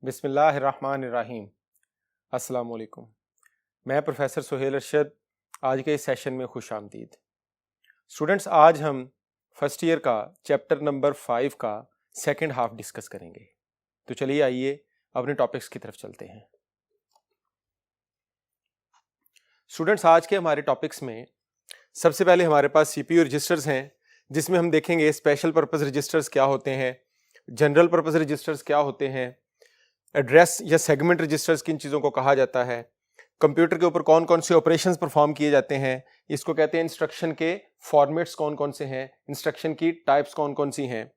बिस्मिल्लाहिर्रहमानिर्रहीम। अस्सलाम वालेकुम। मैं प्रोफेसर सुहेल अरशद आज के इस सेशन में खुश आमदीद। स्टूडेंट्स, आज हम फर्स्ट ईयर का चैप्टर नंबर 5 का सेकंड हाफ डिस्कस करेंगे। तो चलिए आइए अपने टॉपिक्स की तरफ चलते हैं। स्टूडेंट्स, आज के हमारे टॉपिक्स में सबसे पहले हमारे पास सीपीयू रजिस्टर्स हैं, जिसमें हम देखेंगे स्पेशल पर्पस रजिस्टर्स क्या होते हैं, जनरल पर्पस रजिस्टर्स क्या होते हैं, एड्रेस या सेगमेंट रजिस्टर्स किन चीज़ों को कहा जाता है, कंप्यूटर के ऊपर कौन कौन से ऑपरेशंस परफॉर्म किए जाते हैं, इसको कहते हैं इंस्ट्रक्शन के फॉर्मेट्स कौन कौन से हैं, इंस्ट्रक्शन की टाइप्स कौन कौन सी हैं।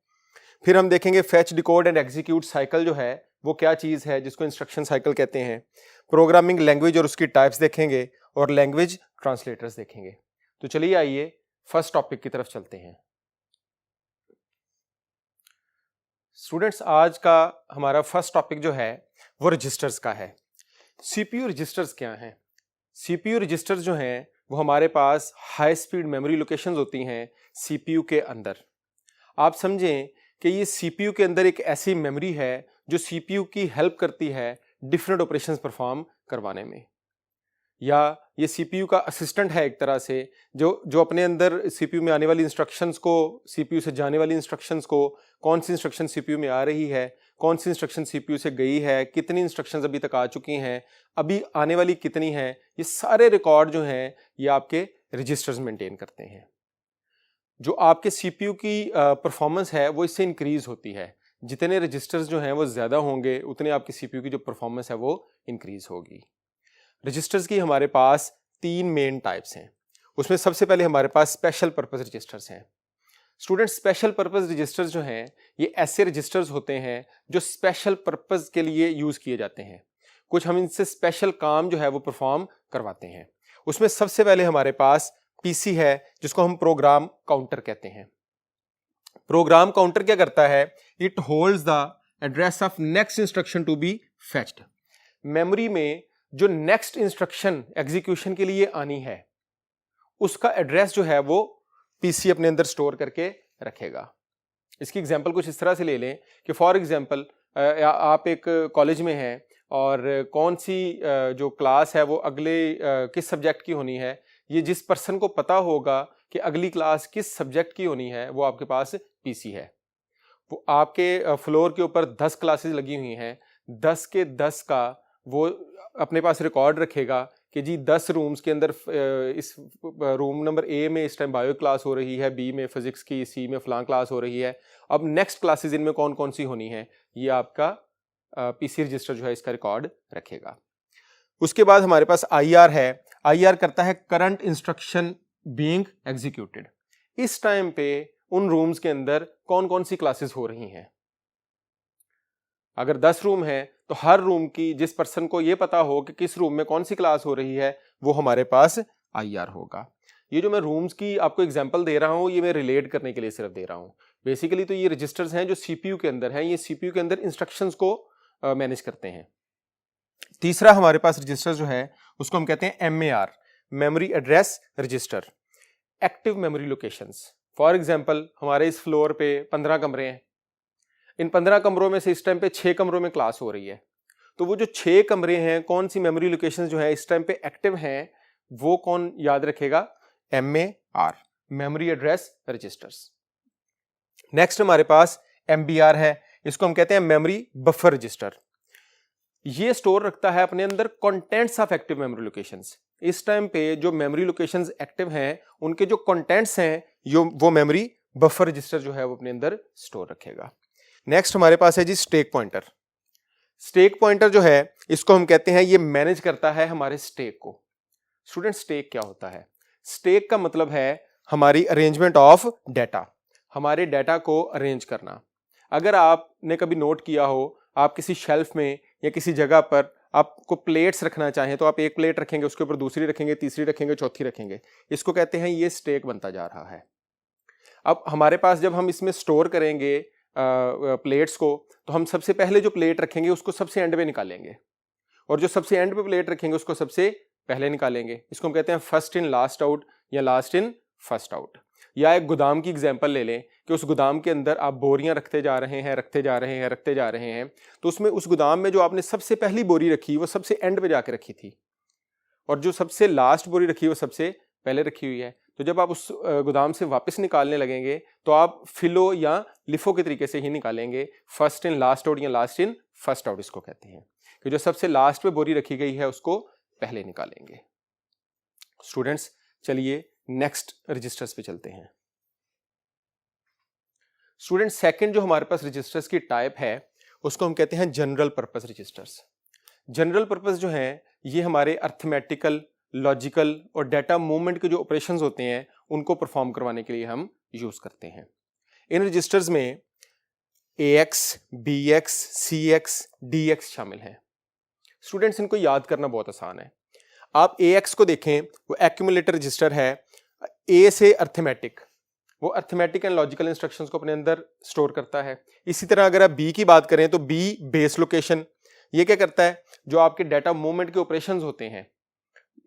फिर हम देखेंगे fetch, decode and execute cycle जो है वो क्या चीज़ है, जिसको इंस्ट्रक्शन साइकिल कहते हैं। प्रोग्रामिंग लैंग्वेज और उसकी टाइप्स देखेंगे और लैंग्वेज ट्रांसलेटर्स देखेंगे। तो चलिए आइए फर्स्ट टॉपिक की तरफ चलते हैं। स्टूडेंट्स, आज का हमारा फर्स्ट टॉपिक जो है वो रजिस्टर्स का है। सीपीयू रजिस्टर्स क्या हैं? सीपीयू रजिस्टर्स जो हैं वो हमारे पास हाई स्पीड मेमोरी लोकेशंस होती हैं सीपीयू के अंदर। आप समझें कि ये सीपीयू के अंदर एक ऐसी मेमोरी है जो सीपीयू की हेल्प करती है डिफरेंट ऑपरेशंस परफॉर्म करवाने में, या ये सीपीयू का असिस्टेंट है एक तरह से, जो अपने अंदर सीपीयू में आने वाली इंस्ट्रक्शंस को, सीपीयू से जाने वाली इंस्ट्रक्शंस को, कौन सी इंस्ट्रक्शन सीपीयू में आ रही है, कौन सी इंस्ट्रक्शन सीपीयू से गई है, कितनी इंस्ट्रक्शंस अभी तक आ चुकी हैं, अभी आने वाली कितनी हैं, ये सारे रिकॉर्ड जो हैं ये आपके रजिस्टर्स मेंटेन करते हैं। जो आपके सीपीयू की परफॉर्मेंस है वो इससे इंक्रीज होती है। जितने रजिस्टर्स जो हैं वो ज़्यादा होंगे उतने आपके सीपीयू की जो परफॉर्मेंस है वो इंक्रीज होगी। रजिस्टर्स की हमारे पास 3 मेन टाइप्स हैं। उसमें सबसे पहले हमारे पास स्पेशल पर्पस रजिस्टर्स हैं। स्टूडेंट, स्पेशल पर्पस रजिस्टर्स जो हैं ये ऐसे रजिस्टर्स होते हैं जो स्पेशल पर्पस के लिए यूज़ किए जाते हैं। कुछ हम इनसे स्पेशल काम जो है वो परफॉर्म करवाते हैं। उसमें सबसे पहले हमारे पास पीसी है, जिसको हम प्रोग्राम काउंटर कहते हैं। प्रोग्राम काउंटर क्या करता है? It holds the address of next instruction to be fetched. Memory में जो नेक्स्ट इंस्ट्रक्शन एग्जीक्यूशन के लिए आनी है उसका एड्रेस जो है वो पीसी अपने अंदर स्टोर करके रखेगा। इसकी एग्जांपल कुछ इस तरह से ले लें कि फॉर एग्जांपल आप एक कॉलेज में हैं और कौन सी जो क्लास है वो अगले किस सब्जेक्ट की होनी है, ये जिस पर्सन को पता होगा कि अगली क्लास किस सब्जेक्ट की होनी है वो आपके पास पीसी है। वो आपके फ्लोर के ऊपर 10 क्लासेस लगी हुई हैं, 10 के 10 का वो अपने पास रिकॉर्ड रखेगा कि जी 10 रूम्स के अंदर इस रूम नंबर ए में इस टाइम बायो क्लास हो रही है, बी में फिजिक्स की, सी में फलां क्लास हो रही है। अब नेक्स्ट क्लासेस इनमें कौन कौन सी होनी है ये आपका पीसी रजिस्टर जो है इसका रिकॉर्ड रखेगा। उसके बाद हमारे पास आईआर है। आईआर करता है करंट इंस्ट्रक्शन बीइंग एग्जीक्यूटेड। इस टाइम पे उन रूम्स के अंदर कौन कौन सी क्लासेस हो रही हैं। अगर 10 रूम हैं तो हर रूम की जिस पर्सन को ये पता हो कि किस रूम में कौन सी क्लास हो रही है वो हमारे पास आईआर होगा। ये जो मैं रूम्स की आपको एग्जांपल दे रहा हूँ ये मैं रिलेट करने के लिए सिर्फ दे रहा हूँ। बेसिकली तो ये रजिस्टर्स हैं जो सीपीयू के अंदर हैं, ये सीपीयू के अंदर इंस्ट्रक्शंस को मैनेज करते हैं। तीसरा हमारे पास रजिस्टर जो है उसको हम कहते हैं MAR, memory address register. Active memory locations. For example हमारे इस फ्लोर पे 15 कमरे हैं। इन 15 कमरों में से इस टाइम पे 6 कमरों में क्लास हो रही है, तो वो जो 6 कमरे हैं कौन सी मेमोरी लोकेशंस जो है इस टाइम पे एक्टिव हैं वो कौन याद रखेगा? MAR, memory address registers. Next हमारे पास एमबीआर है, इसको हम कहते हैं मेमोरी बफर रजिस्टर। ये स्टोर रखता है अपने अंदर contents of active memory locations. इस टाइम पे जो मेमोरी लोकेशंस एक्टिव हैं उनके जो कंटेंट्स हैं वो मेमोरी बफर रजिस्टर जो है वो अपने अंदर स्टोर रखेगा। नेक्स्ट हमारे पास है जी स्टैक पॉइंटर। स्टैक पॉइंटर जो है इसको हम कहते हैं ये मैनेज करता है हमारे स्टैक को। स्टूडेंट, स्टैक क्या होता है? स्टैक का मतलब है हमारी अरेंजमेंट ऑफ डाटा, हमारे डाटा को अरेंज करना। अगर आपने कभी नोट किया हो, आप किसी शेल्फ में या किसी जगह पर आपको प्लेट्स रखना चाहें तो आप एक प्लेट रखेंगे, उसके ऊपर दूसरी रखेंगे, तीसरी रखेंगे, चौथी रखेंगे। इसको कहते हैं ये स्टैक बनता जा रहा है। अब हमारे पास जब हम इसमें स्टोर करेंगे प्लेट्स को तो हम सबसे पहले जो प्लेट रखेंगे उसको सबसे एंड पे निकालेंगे और जो सबसे एंड पे प्लेट रखेंगे उसको सबसे पहले निकालेंगे। इसको हम कहते हैं फर्स्ट इन लास्ट आउट या लास्ट इन फर्स्ट आउट। या एक गोदाम की एग्जांपल ले लें कि उस गोदाम के अंदर आप बोरियां रखते जा रहे हैं, रखते जा रहे हैं, रखते जा रहे हैं, तो उसमें उस गोदाम में जो आपने सबसे पहली बोरी रखी वो सबसे एंड पे जाके रखी थी और जो सबसे लास्ट बोरी रखी वो सबसे पहले रखी हुई है। तो जब आप उस गोदाम से वापस निकालने लगेंगे तो आप फिलो या लिफो के तरीके से ही निकालेंगे, फर्स्ट इन लास्ट आउट या लास्ट इन फर्स्ट आउट इसको कहते हैं, कि जो सबसे लास्ट पे बोरी रखी गई है उसको पहले निकालेंगे। स्टूडेंट्स चलिए नेक्स्ट रजिस्टर्स पे चलते हैं। स्टूडेंट सेकंड जो हमारे पास रजिस्टर्स की टाइप है उसको हम कहते हैं general purpose registers. General purpose जो है ये हमारे अर्थमेटिकल, लॉजिकल और डाटा मूवमेंट के जो ऑपरेशंस होते हैं उनको परफॉर्म करवाने के लिए हम यूज करते हैं। इन रजिस्टर्स में AX, BX, CX, DX शामिल हैं। स्टूडेंट्स इनको याद करना बहुत आसान है। आप AX को देखें, वो एक्यूमुलेटर रजिस्टर है। A से अर्थमेटिक, वो अर्थमेटिक एंड लॉजिकल इंस्ट्रक्शंस को अपने अंदर स्टोर करता है। इसी तरह अगर आप B की बात करें तो B बेस लोकेशन, ये क्या करता है, जो आपके डाटा मूवमेंट के ऑपरेशंस होते हैं,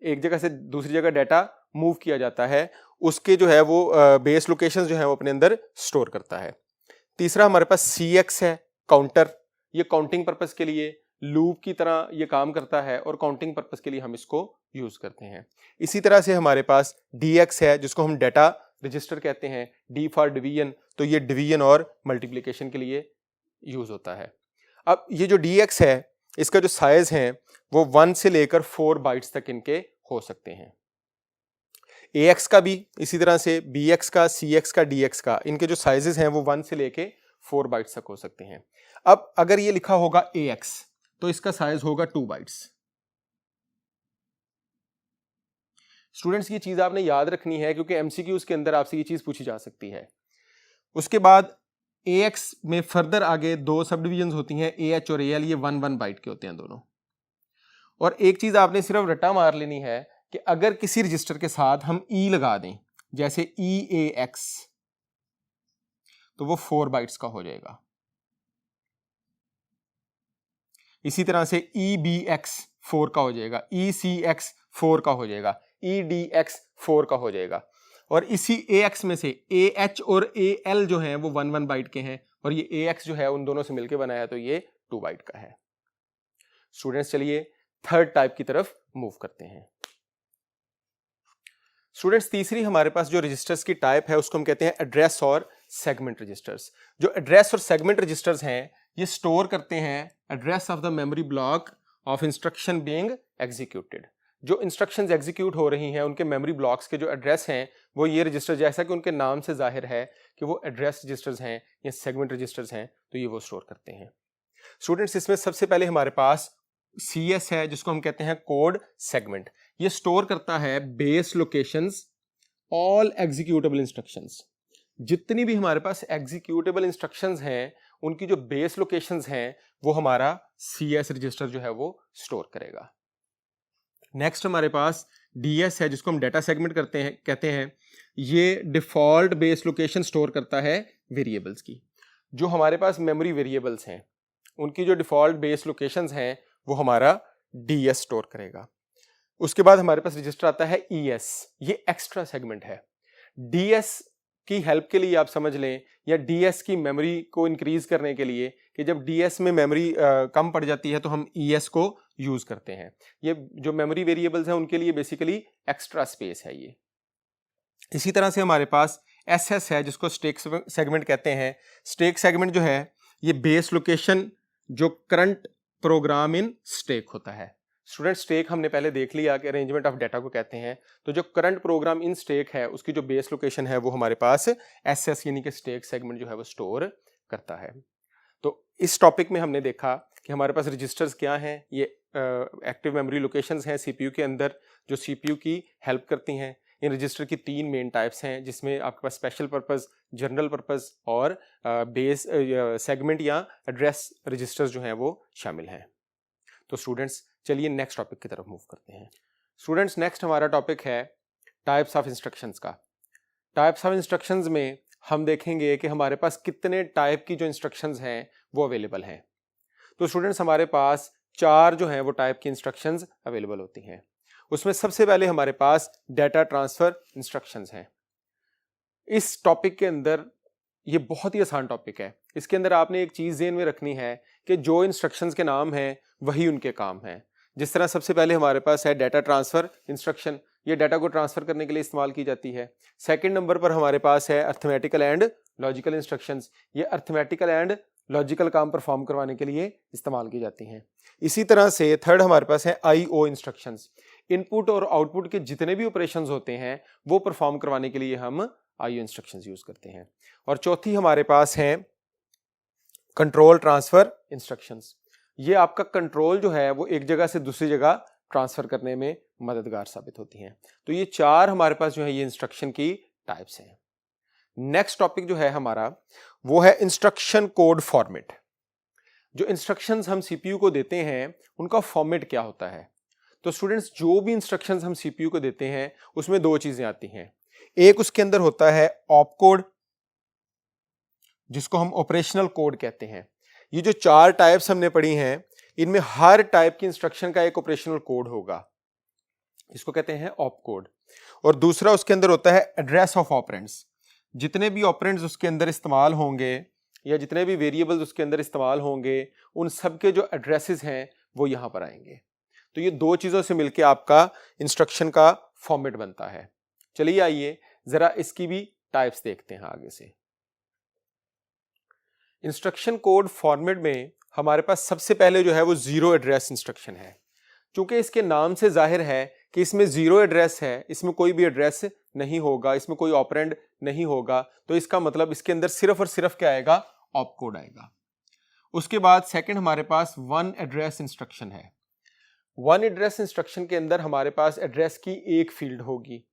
एक जगह से दूसरी जगह डाटा मूव किया जाता है, उसके जो है वो बेस लोकेशंस जो है वो अपने अंदर स्टोर करता है। तीसरा हमारे पास CX है, काउंटर, ये काउंटिंग पर्पस के लिए लूप की तरह ये काम करता है और काउंटिंग पर्पस के लिए हम इसको यूज करते हैं। इसी तरह से हमारे पास DX है जिसको हम डाटा रजिस्टर कहते हैं, D फॉर डिवीजन, तो ये डिवीजन और मल्टीप्लिकेशन के लिए यूज होता है। अब ये जो DX है इसका जो साइज है वो 1 से लेकर 4 बाइट्स तक इनके हो सकते हैं। AX का भी इसी तरह से, BX का, CX का, DX का, इनके जो साइजेस हैं वो 1 से लेके 4 बाइट्स तक हो सकते हैं। अब अगर ये लिखा होगा AX तो इसका साइज होगा 2 बाइट्स। स्टूडेंट्स ये चीज आपने याद रखनी है क्योंकि MCQs के अंदर आपसे ये चीज पूछी जा सकती है। उसके बाद AX में फर्दर आगे 2 सब डिविजन होती हैं, AH और AL, ये 1-1 बाइट के होते हैं दोनों। और एक चीज आपने सिर्फ रट्टा मार लेनी है कि अगर किसी रजिस्टर के साथ हम E लगा दें, जैसे EAX, तो वो 4 बाइट्स का हो जाएगा। इसी तरह से EBX 4 का हो जाएगा, ECX 4 का हो जाएगा, EDX 4 का हो जाएगा। और इसी AX में से AH और AL जो हैं वो 1-1 बाइट के हैं और ये AX जो है उन दोनों से मिलकर बनाया तो ये 2 बाइट का है। स्टूडेंट्स चलिए थर्ड टाइप की तरफ मूव करते हैं। स्टूडेंट्स तीसरी हमारे पास जो रजिस्टर्स की टाइप है उसको हम कहते हैं एड्रेस और सेगमेंट रजिस्टर्स। जो एड्रेस और सेगमेंट रजिस्टर्स हैं ये स्टोर करते हैं address of the memory block of instruction being executed. जो इंस्ट्रक्शंस एग्जीक्यूट हो रही हैं उनके मेमोरी ब्लॉक्स के जो एड्रेस हैं वो ये रजिस्टर, जैसा कि उनके नाम से जाहिर है कि वो एड्रेस रजिस्टर्स हैं या सेगमेंट रजिस्टर्स हैं, तो ये वो स्टोर करते हैं। स्टूडेंट्स इसमें सबसे पहले हमारे पास CS है जिसको हम कहते हैं कोड सेगमेंट। ये स्टोर करता है base locations, all executable instructions. जितनी भी हमारे पास एग्जीक्यूटेबल इंस्ट्रक्शंस हैं उनकी जो बेस लोकेशंस हैं वो हमारा CS रजिस्टर जो है वो स्टोर करेगा। नेक्स्ट हमारे पास DS है जिसको हम डाटा सेगमेंट कहते हैं। ये डिफॉल्ट बेस लोकेशन स्टोर करता है वेरिएबल्स की। जो हमारे पास मेमोरी वेरिएबल्स हैं उनकी जो डिफॉल्ट बेस लोकेशंस हैं वो हमारा DS स्टोर करेगा। उसके बाद हमारे पास रजिस्टर आता है ES, ये एक्स्ट्रा सेगमेंट है। DS की हेल्प के लिए आप समझ लें, या DS की मेमोरी को इंक्रीज करने के लिए कि जब DS में मेमोरी कम पड़ जाती है तो हम ES को यूज करते हैं। ये जो मेमोरी वेरिएबल्स हैं उनके लिए बेसिकली एक्स्ट्रा स्पेस है ये। इसी तरह से हमारे पास SS है जिसको स्टैक सेगमेंट कहते हैं। स्टैक सेगमेंट जो है ये बेस लोकेशन जो करंट प्रोग्राम इन स्टैक होता है। स्टूडेंट स्टैक हमने पहले देख लिया कि अरेंजमेंट ऑफ डाटा को कहते हैं, तो जो करंट प्रोग्राम इन स्टैक है उसकी जो बेस लोकेशन है वो हमारे पास SS यानी कि स्टैक सेगमेंट जो है वो स्टोर करता है। तो इस टॉपिक में हमने देखा कि हमारे पास रजिस्टर्स क्या हैं, ये एक्टिव मेमोरी लोकेशंस हैं CPU के अंदर जो CPU की हेल्प करती हैं। इन रजिस्टर की 3 मेन टाइप्स हैं जिसमें आपके पास स्पेशल पर्पस, जनरल पर्पस और बेस सेगमेंट या एड्रेस रजिस्टर्स जो हैं वो शामिल हैं। तो स्टूडेंट्स चलिए नेक्स्ट टॉपिक की तरफ मूव करते हैं। स्टूडेंट्स नेक्स्ट हमारा टॉपिक है टाइप्स ऑफ इंस्ट्रक्शंस का। टाइप्स ऑफ इंस्ट्रक्शंस में हम देखेंगे कि हमारे पास कितने टाइप की जो इंस्ट्रक्शंस हैं वो अवेलेबल हैं। तो स्टूडेंट्स हमारे पास 4 जो हैं वो टाइप की इंस्ट्रक्शंस अवेलेबल होती हैं। उसमें सबसे पहले हमारे पास डाटा ट्रांसफर इंस्ट्रक्शंस हैं। इस टॉपिक के अंदर ये बहुत ही आसान टॉपिक है। इसके अंदर आपने एक चीज़ ज़हन में रखनी है कि जो इंस्ट्रक्शंस के नाम हैं वही उनके काम हैं। जिस तरह सबसे पहले हमारे पास है डाटा ट्रांसफ़र इंस्ट्रक्शन, ये डाटा को ट्रांसफ़र करने के लिए इस्तेमाल की जाती है। सेकंड नंबर पर हमारे पास है अर्थमेटिकल एंड लॉजिकल इंस्ट्रक्शंस, ये अर्थमेटिकल एंड लॉजिकल काम परफॉर्म करवाने के लिए इस्तेमाल की जाती हैं। इसी तरह से थर्ड हमारे पास है IO इंस्ट्रक्शंस, इनपुट और आउटपुट के जितने भी ऑपरेशंस होते हैं वो परफॉर्म करवाने के लिए हम IO इंस्ट्रक्शंस यूज करते हैं। और चौथी हमारे पास है कंट्रोल ट्रांसफर इंस्ट्रक्शंस, ये आपका कंट्रोल जो है वो एक जगह से दूसरी जगह ट्रांसफर करने में मददगार साबित होती हैं। तो ये चार हमारे पास जो है ये इंस्ट्रक्शन की टाइप्स हैं। नेक्स्ट टॉपिक जो है हमारा वो है इंस्ट्रक्शन कोड फॉर्मेट। जो इंस्ट्रक्शंस हम सीपीयू को देते हैं उनका फॉर्मेट क्या होता है? तो स्टूडेंट्स, जो भी इंस्ट्रक्शंस हम सीपीयू को देते हैं उसमें दो चीजें आती हैं। एक उसके अंदर होता है ऑप कोड, जिसको हम ऑपरेशनल कोड कहते हैं। ये जो चार टाइप्स हमने पढ़ी हैं इनमें हर टाइप की इंस्ट्रक्शन का एक ऑपरेशनल कोड होगा, इसको कहते हैं ऑप कोड। और दूसरा उसके अंदर होता है एड्रेस ऑफ ऑपरेंड्स, जितने भी ऑपरेंड्स उसके अंदर इस्तेमाल होंगे या जितने भी वेरिएबल्स उसके अंदर इस्तेमाल होंगे उन सब के जो एड्रेसेस हैं वो यहाँ पर आएंगे। तो ये दो चीज़ों से मिलके आपका इंस्ट्रक्शन का फॉर्मेट बनता है। चलिए आइए जरा इसकी भी टाइप्स देखते हैं आगे से। इंस्ट्रक्शन कोड फॉर्मेट में हमारे पास सबसे पहले जो है वो जीरो एड्रेस इंस्ट्रक्शन है। क्योंकि इसके नाम से जाहिर है कि इसमें जीरो एड्रेस है, इसमें कोई भी एड्रेस नहीं होगा, इसमें कोई ऑपरेंड नहीं होगा, तो इसका मतलब इसके अंदर सिर्फ और सिर्फ क्या आएगा? ऑप कोड आएगा। उसके बाद सेकंड हमारे पास वन एड्रेस इंस्ट्रक्शन है। वन एड्रेस इंस्ट्रक्शन के अंदर हमारे पास एड्रेस की एक फील्ड होगी,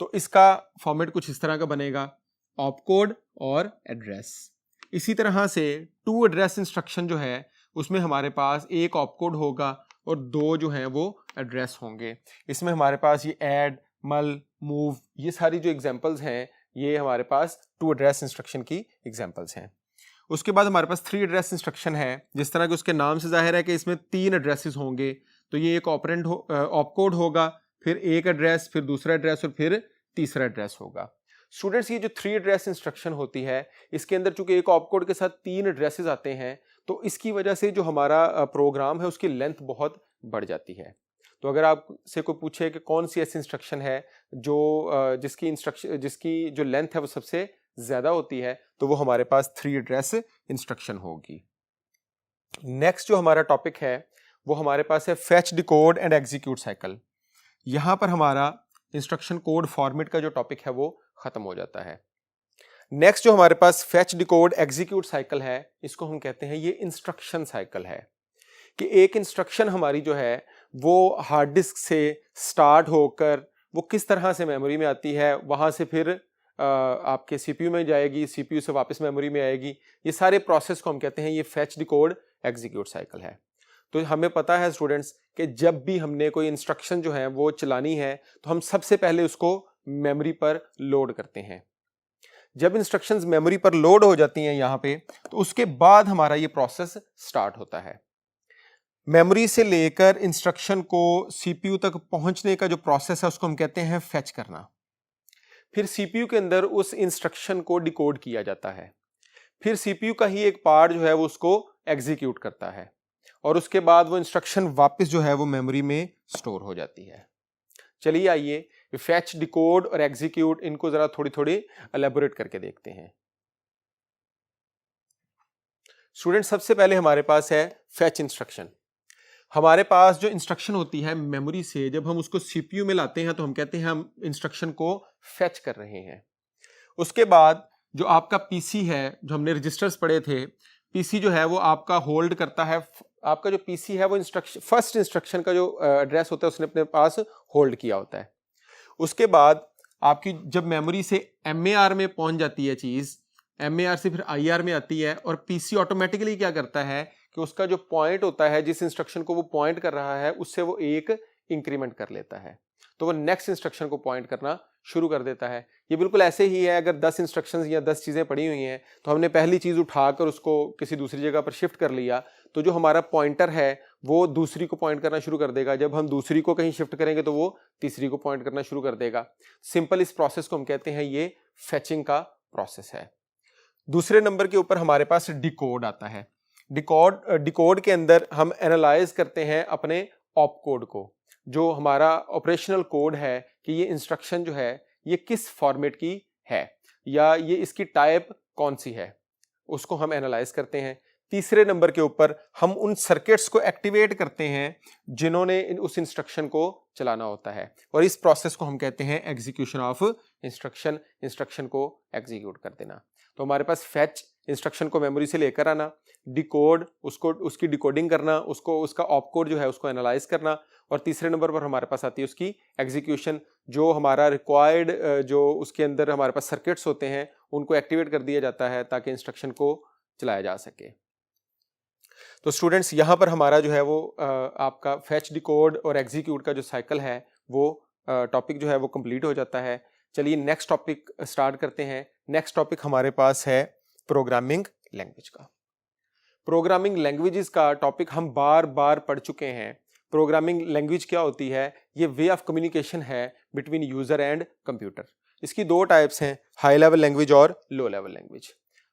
तो इसका फॉर्मेट कुछ इस तरह का बनेगा, ऑप कोड और एड्रेस। इसी तरह से टू एड्रेस इंस्ट्रक्शन जो है उसमें हमारे पास एक ऑप कोड होगा और दो जो हैं वो एड्रेस होंगे। इसमें हमारे पास ये ऐड, मल, मूव, ये सारी जो एग्जांपल्स हैं ये हमारे पास टू एड्रेस इंस्ट्रक्शन की एग्जांपल्स हैं। उसके बाद हमारे पास थ्री एड्रेस इंस्ट्रक्शन है, जिस तरह के उसके नाम से जाहिर है कि इसमें तीन एड्रेसेस होंगे, तो ये एक ऑपरेंड ऑप कोड होगा, फिर एक एड्रेस, फिर दूसरा एड्रेस और फिर तीसरा एड्रेस होगा। स्टूडेंट्स, ये जो थ्री एड्रेस इंस्ट्रक्शन होती है इसके अंदर चूंकि एक ऑप कोड के साथ तीन एड्रेसेस आते हैं तो इसकी वजह से जो हमारा प्रोग्राम है उसकी लेंथ बहुत बढ़ जाती है। तो अगर आपसे कोई पूछे कि कौन सी ऐसी इंस्ट्रक्शन है जो जिसकी जो लेंथ है वो सबसे ज्यादा होती है, तो वो हमारे पास थ्री एड्रेस इंस्ट्रक्शन होगी। नेक्स्ट जो हमारा टॉपिक है वो हमारे पास है fetch, decode and execute cycle. यहां पर हमारा इंस्ट्रक्शन कोड फॉर्मेट का जो टॉपिक है वो खत्म हो जाता है। नेक्स्ट जो हमारे पास फेच, डिकोड, एग्जीक्यूट साइकिल है, इसको हम कहते हैं ये इंस्ट्रक्शन साइकिल है कि एक इंस्ट्रक्शन हमारी जो है वो हार्ड डिस्क से स्टार्ट होकर वो किस तरह से मेमोरी में आती है, वहां से फिर आपके सीपीयू में जाएगी, सीपीयू से वापस मेमोरी में आएगी, ये सारे प्रोसेस को हम कहते हैं ये फेच, डिकोड, एग्जीक्यूट साइकिल है। तो हमें पता है स्टूडेंट्स कि जब भी हमने कोई इंस्ट्रक्शन जो है वो चलानी है तो हम सबसे पहले उसको मेमोरी पर लोड करते हैं। जब इंस्ट्रक्शंस मेमोरी पर लोड हो जाती हैं यहाँ पे, तो उसके बाद हमारा ये प्रोसेस स्टार्ट होता है। मेमोरी से लेकर इंस्ट्रक्शन को सीपीयू तक पहुंचने का जो प्रोसेस है उसको हम कहते हैं फेच करना। फिर सीपीयू के अंदर उस इंस्ट्रक्शन को डिकोड किया जाता है, फिर सीपीयू का ही एक पार्ट जो है वो उसको एग्जीक्यूट करता है और उसके बाद वो इंस्ट्रक्शन वापस जो है वो मेमोरी में स्टोर हो जाती है। चलिए आइए फेच, डिकोड और एग्जीक्यूट इनको जरा थोड़ी थोड़ी एलैबोरेट करके देखते हैं। स्टूडेंट, सबसे पहले हमारे पास है फेच इंस्ट्रक्शन। हमारे पास जो इंस्ट्रक्शन होती है मेमोरी से जब हम उसको सीपीयू में लाते हैं तो हम कहते हैं हम इंस्ट्रक्शन को फेच कर रहे हैं। उसके बाद जो आपका पीसी है, जो हमने रजिस्टर्स पढ़े थे, पीसी जो है वो आपका होल्ड करता है, आपका जो पीसी है वो फर्स्ट इंस्ट्रक्शन का जो एड्रेस होता है उसने अपने पास होल्ड किया होता है। उसके बाद आपकी जब मेमोरी से एमएआर में पहुंच जाती है चीज, एमएआर से फिर आईआर में आती है और पीसी ऑटोमेटिकली क्या करता है कि उसका जो पॉइंट होता है, जिस इंस्ट्रक्शन को वो पॉइंट कर रहा है उससे वो एक इंक्रीमेंट कर लेता है, तो वो नेक्स्ट इंस्ट्रक्शन को पॉइंट करना शुरू कर देता है। ये बिल्कुल ऐसे ही है, अगर 10 इंस्ट्रक्शंस या 10 चीज़ें पड़ी हुई हैं तो हमने पहली चीज़ उठाकर उसको किसी दूसरी जगह पर शिफ्ट कर लिया, तो जो हमारा पॉइंटर है वो दूसरी को पॉइंट करना शुरू कर देगा, जब हम दूसरी को कहीं शिफ्ट करेंगे तो वो तीसरी को पॉइंट करना शुरू कर देगा। सिंपल इस प्रोसेस को हम कहते हैं ये फेचिंग का प्रोसेस है। दूसरे नंबर के ऊपर हमारे पास डिकोड आता है। डिकोड के अंदर हम एनालाइज करते हैं अपने ऑप कोड को, जो हमारा ऑपरेशनल कोड है कि ये इंस्ट्रक्शन जो है ये किस फॉर्मेट की है या ये इसकी टाइप कौन सी है, उसको हम एनालाइज करते हैं। तीसरे नंबर के ऊपर हम उन सर्किट्स को एक्टिवेट करते हैं जिन्होंने उस इंस्ट्रक्शन को चलाना होता है, और इस प्रोसेस को हम कहते हैं एग्जीक्यूशन ऑफ इंस्ट्रक्शन, इंस्ट्रक्शन को एग्जीक्यूट कर देना। तो हमारे पास फैच इंस्ट्रक्शन को मेमोरी से लेकर आना, डिकोड उसको उसकी डिकोडिंग करना, उसको उसका ऑप कोड जो है उसको एनालाइज करना, और तीसरे नंबर पर हमारे पास आती है उसकी एग्जीक्यूशन, जो हमारा रिक्वायर्ड जो उसके अंदर हमारे पास सर्किट्स होते हैं उनको एक्टिवेट कर दिया जाता है ताकि इंस्ट्रक्शन को चलाया जा सके। तो स्टूडेंट्स यहाँ पर हमारा जो है वो आपका फैच, डिकोड और एग्जीक्यूट का जो साइकिल है वो टॉपिक जो है वो कंप्लीट हो जाता है। चलिए नेक्स्ट टॉपिक स्टार्ट करते हैं। नेक्स्ट टॉपिक हमारे पास है प्रोग्रामिंग लैंग्वेज का। प्रोग्रामिंग लैंग्वेजेस का टॉपिक हम बार बार पढ़ चुके हैं। प्रोग्रामिंग लैंग्वेज क्या होती है? ये वे ऑफ कम्युनिकेशन है बिटवीन यूजर एंड कंप्यूटर। इसकी दो टाइप्स हैं, हाई लेवल लैंग्वेज और लो level language.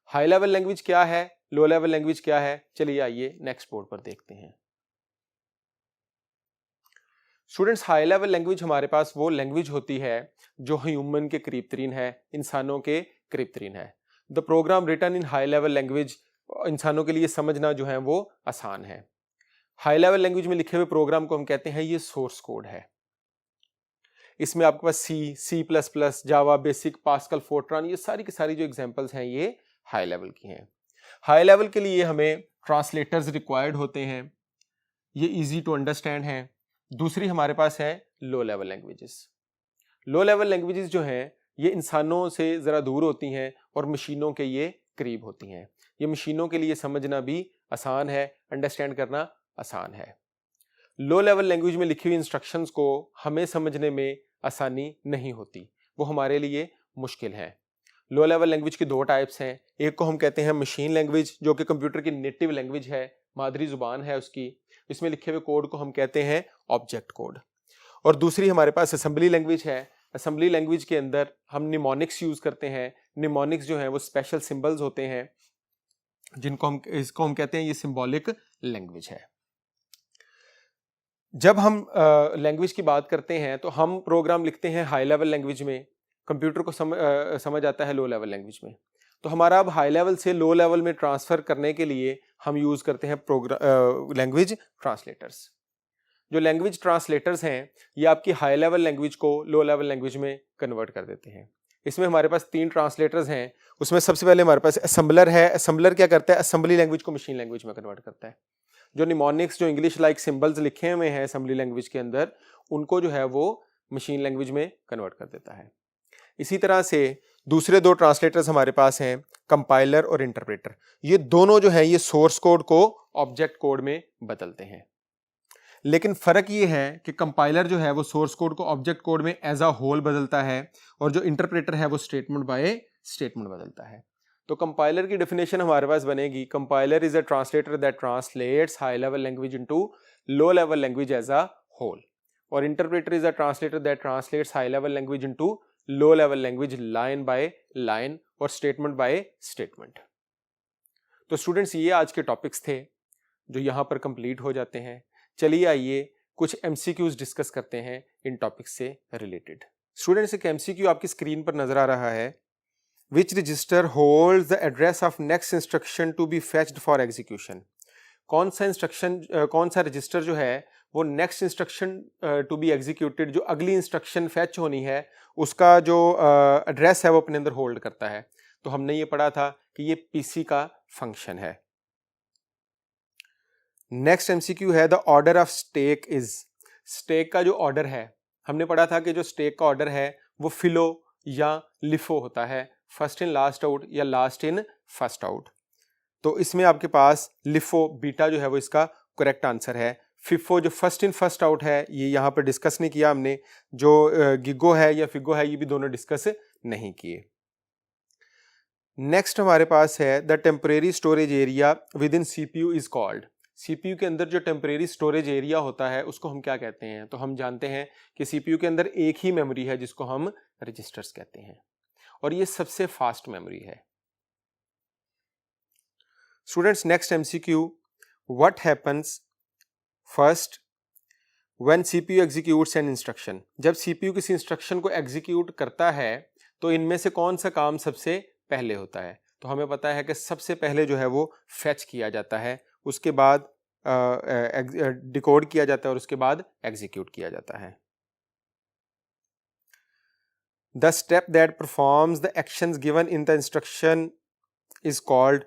High level language क्या है, लो लेवल लैंग्वेज क्या है, चलिए आइए नेक्स्ट बोर्ड पर देखते हैं। स्टूडेंट्स, हाई लेवल लैंग्वेज हमारे पास वो लैंग्वेज होती है जो ह्यूमन के करीब तरीन है, इंसानों के करीब तरीन है। The program written in high level language इंसानों के लिए समझना जो है वो आसान है। हाई लेवल लैंग्वेज में लिखे हुए प्रोग्राम को हम कहते हैं ये सोर्स कोड है। इसमें आपके पास सी प्लस प्लस, जावा, बेसिक, पास्कल, फोर्ट्रान, ये सारी की सारी जो एग्जांपल्स हैं ये हाई लेवल की हैं। हाई लेवल के लिए हमें ट्रांसलेटर्स रिक्वायर्ड होते हैं, ये इजी टू अंडरस्टैंड हैं। दूसरी हमारे पास है low level languages. Low level languages जो हैं ये इंसानों से ज़रा दूर होती हैं और मशीनों के ये करीब होती हैं। ये मशीनों के लिए समझना भी आसान है, अंडरस्टैंड करना आसान है। लो लेवल लैंग्वेज में लिखी हुई इंस्ट्रक्शंस को हमें समझने में आसानी नहीं होती, वो हमारे लिए मुश्किल है। लो लेवल लैंग्वेज की दो टाइप्स हैं, एक को हम कहते हैं मशीन लैंग्वेज जो कि कंप्यूटर की नेटिव लैंग्वेज है, मादरी जुबान है उसकी, इसमें लिखे हुए कोड को हम कहते हैं ऑब्जेक्ट कोड। और दूसरी हमारे पास असेंबली लैंग्वेज है। असेंबली लैंग्वेज के अंदर हम निमोनिक्स यूज करते हैं। निमोनिक्स जो है वो स्पेशल सिंबल्स होते हैं जिनको इसको हम कहते हैं ये सिंबॉलिक लैंग्वेज है। जब हम लैंग्वेज की बात करते हैं तो हम प्रोग्राम लिखते हैं हाई लेवल लैंग्वेज में, कंप्यूटर को समझ आता है लो लेवल लैंग्वेज में। तो हमारा अब हाई लेवल से लो लेवल में ट्रांसफर करने के लिए हम यूज करते हैं लैंग्वेज ट्रांसलेटर्स। जो लैंग्वेज ट्रांसलेटर्स हैं ये आपकी हाई लेवल लैंग्वेज को लो लेवल लैंग्वेज में कन्वर्ट कर देते हैं। इसमें हमारे पास 3 ट्रांसलेटर्स हैं। उसमें सबसे पहले हमारे पास असेंबलर है। असेंबलर क्या करता है? असेंबली लैंग्वेज को मशीन लैंग्वेज में कन्वर्ट करता है। जो निमोनिक्स, जो इंग्लिश लाइक सिंबल्स लिखे हुए हैं असेंबली लैंग्वेज के अंदर, उनको जो है वो मशीन लैंग्वेज में कन्वर्ट कर देता है। इसी तरह से दूसरे 2 ट्रांसलेटर्स हमारे पास हैं, कंपाइलर और इंटरप्रेटर। ये दोनों जो हैं ये सोर्स कोड को ऑब्जेक्ट कोड में बदलते हैं। लेकिन फर्क ये है कि कंपाइलर जो है वो सोर्स कोड को ऑब्जेक्ट कोड में एज अ होल बदलता है, और जो इंटरप्रेटर है वो स्टेटमेंट बाय स्टेटमेंट बदलता है। तो कंपाइलर की डेफिनेशन हमारे पास बनेगी, compiler is a translator that translates high level language into low level language as a whole, और interpreter is a translator that translates high level language into low level language line by line और statement by statement. तो students, ये आज के topics थे जो यहाँ पर कंप्लीट हो जाते हैं। चलिए आइए कुछ MCQs डिस्कस करते हैं इन टॉपिक्स से रिलेटेड। स्टूडेंट्स, एक MCQ आपकी स्क्रीन पर नजर आ रहा है। Which register holds the address of next instruction to be fetched for execution? कौन सा इंस्ट्रक्शन, कौन सा रजिस्टर जो है वो next instruction to be executed, जो अगली इंस्ट्रक्शन फैच होनी है, उसका जो एड्रेस है वो अपने अंदर होल्ड करता है। तो हमने ये पढ़ा था कि ये PC का फंक्शन है। नेक्स्ट MCQ है the order of stack is. Stack का जो ऑर्डर है, हमने पढ़ा था कि जो स्टेक का ऑर्डर है वो फिलो या लिफो होता है, फर्स्ट इन लास्ट आउट या लास्ट इन फर्स्ट आउट। तो इसमें आपके पास लिफो बीटा जो है वो इसका करेक्ट आंसर है। फिफो जो फर्स्ट इन फर्स्ट आउट है ये यहाँ पर डिस्कस नहीं किया हमने। जो गिगो है या फिगो है ये भी दोनों डिस्कस नहीं किए। नेक्स्ट हमारे पास है the temporary storage area with in CPU is called. CPU के अंदर जो टेम्परेरी स्टोरेज एरिया होता है उसको हम क्या कहते हैं? तो हम जानते हैं कि सीपीयू के अंदर एक ही मेमोरी है जिसको हम रजिस्टर्स कहते हैं, और ये सबसे फास्ट मेमोरी है। Students, next MCQ, what happens first when CPU executes an instruction? जब सीपीयू किसी इंस्ट्रक्शन को एग्जीक्यूट करता है तो इनमें से कौन सा काम सबसे पहले होता है? तो हमें पता है कि सबसे पहले जो है वो फेच किया जाता है, उसके बाद डिकोड किया जाता है और उसके बाद एग्जीक्यूट किया जाता है। The step that performs the actions given in the instruction is called?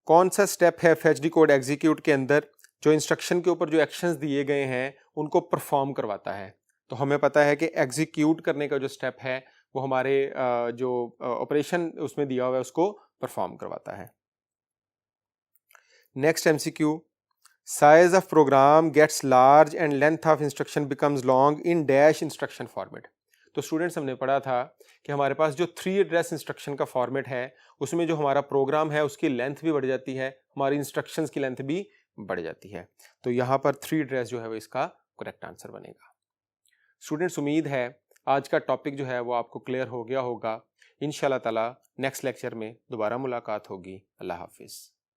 कौन सा स्टेप है फेच डिकोड एग्जीक्यूट के अंदर जो इंस्ट्रक्शन के ऊपर जो एक्शंस दिए गए हैं उनको परफॉर्म करवाता है? तो हमें पता है कि एग्जीक्यूट करने का जो स्टेप है वो हमारे जो ऑपरेशन उसमें दिया हुआ है उसको परफॉर्म करवाता है। Next MCQ, size of program gets large and length of instruction becomes long in dash instruction format. तो स्टूडेंट्स, हमने पढ़ा था कि हमारे पास जो 3 एड्रेस इंस्ट्रक्शन का फॉर्मेट है उसमें जो हमारा प्रोग्राम है उसकी लेंथ भी बढ़ जाती है, हमारी इंस्ट्रक्शंस की लेंथ भी बढ़ जाती है। तो यहाँ पर 3 एड्रेस जो है वो इसका करेक्ट आंसर बनेगा। स्टूडेंट्स, उम्मीद है आज का टॉपिक जो है वो आपको क्लियर हो गया होगा। इंशाल्लाह ताला नेक्स्ट लेक्चर में दोबारा मुलाकात होगी। अल्लाह हाफिज़।